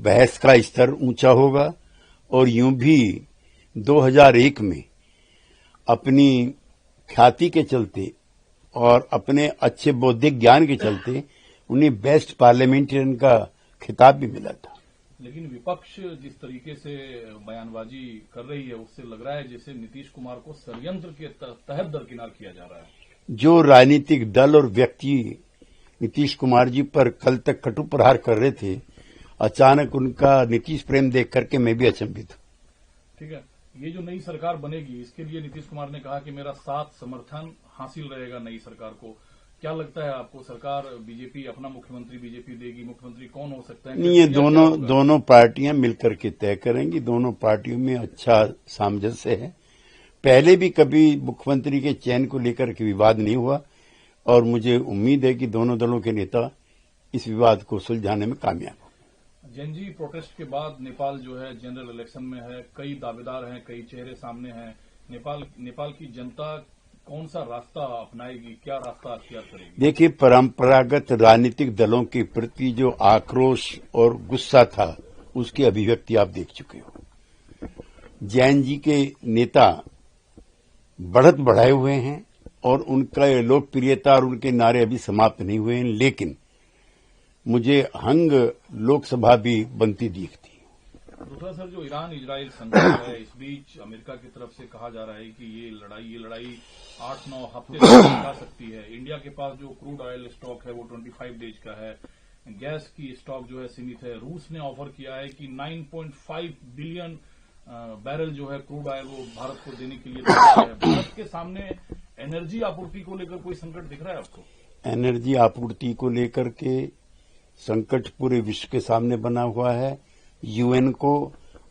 बहस का स्तर ऊंचा होगा और यूं भी 2001 में अपनी ख्याति के चलते और अपने अच्छे बौद्धिक ज्ञान के चलते उन्हें बेस्ट पार्लियामेंटेरियन का खिताब भी मिला था। लेकिन विपक्ष जिस तरीके से बयानबाजी कर रही है उससे लग रहा है जैसे नीतीश कुमार को षड्यंत्र के तहत दरकिनार किया जा रहा है। जो राजनीतिक दल और व्यक्ति नीतीश कुमार जी पर कल तक कटु प्रहार कर रहे थे, अचानक उनका नीतीश प्रेम देख करके मैं भी अचंभित हूं। ठीक है, ये जो नई सरकार बनेगी इसके लिए नीतीश कुमार ने कहा कि मेरा साथ समर्थन हासिल रहेगा नई सरकार को। क्या लगता है आपको, सरकार बीजेपी अपना मुख्यमंत्री बीजेपी देगी? मुख्यमंत्री कौन हो सकता है? नहीं, ये दोनों पार्टियां मिलकर के तय करेंगी। दोनों पार्टियों में अच्छा सामंजस्य है। पहले भी कभी मुख्यमंत्री के चयन को लेकर के विवाद नहीं हुआ और मुझे उम्मीद है कि दोनों दलों के नेता इस विवाद को सुलझाने में कामयाब होंगे। जेनजी प्रोटेस्ट के बाद नेपाल जो है जनरल इलेक्शन में है, कई दावेदार हैं, कई चेहरे सामने हैं। नेपाल की जनता कौन सा रास्ता अपनाएगी, क्या रास्ता अख्तियार करेगी? देखिए, परंपरागत राजनीतिक दलों के प्रति जो आक्रोश और गुस्सा था उसकी अभिव्यक्ति आप देख चुके हो। जैन जी के नेता बढ़त बढ़ाए हुए हैं और उनका लोकप्रियता और उनके नारे अभी समाप्त नहीं हुए हैं, लेकिन मुझे हंग लोकसभा भी बनती दिखती है। दूसरा सर, जो ईरान इजराइल संघर्ष है, इस बीच अमेरिका की तरफ से कहा जा रहा है कि ये लड़ाई 8-9 हफ्ते तक जा सकती है। इंडिया के पास जो क्रूड ऑयल स्टॉक है वो 25 डेज का है। गैस की स्टॉक जो है सीमित है। रूस ने ऑफर किया है कि 9.5 बिलियन बैरल जो है क्रूड ऑयल वो भारत को देने के लिए तैयार है। भारत के सामने एनर्जी आपूर्ति को लेकर कोई संकट दिख रहा है आपको? एनर्जी आपूर्ति को लेकर के संकट पूरे विश्व के सामने बना हुआ है। यूएन को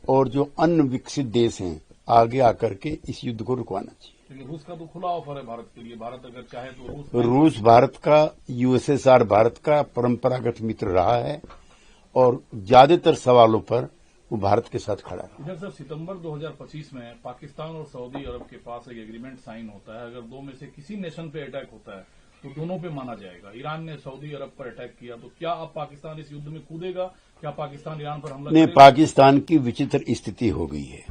और जो अन्य विकसित देश हैं आगे आकर के इस युद्ध को रुकवाना चाहिए। लेकिन रूस का तो खुला ऑफर है भारत के लिए। भारत अगर चाहे तो रूस भारत का, यूएसएसआर भारत का परंपरागत मित्र रहा है और ज्यादातर सवालों पर वो भारत के साथ खड़ा है। इधर सर, सितंबर 2025 में पाकिस्तान और सऊदी अरब के पास एक एग्रीमेंट साइन होता है। अगर दो में से किसी नेशन पे अटैक होता है तो दोनों पे माना जाएगा। ईरान ने सऊदी अरब पर अटैक किया तो क्या अब पाकिस्तान इस युद्ध में कूदेगा? क्या पाकिस्तान ईरान पर हमला नहीं, पाकिस्तान की विचित्र स्थिति हो गई है।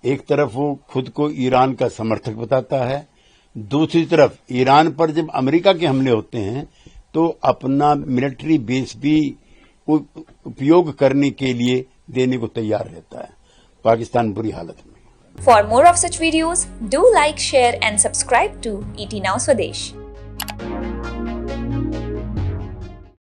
एक तरफ वो खुद को ईरान का समर्थक बताता है, दूसरी तरफ ईरान पर जब अमेरिका के हमले होते हैं तो अपना मिलिट्री बेस भी उपयोग करने के लिए देने को तैयार रहता है। पाकिस्तान बुरी हालत में। For more of such videos, do like, share and subscribe to ET Now Swadesh.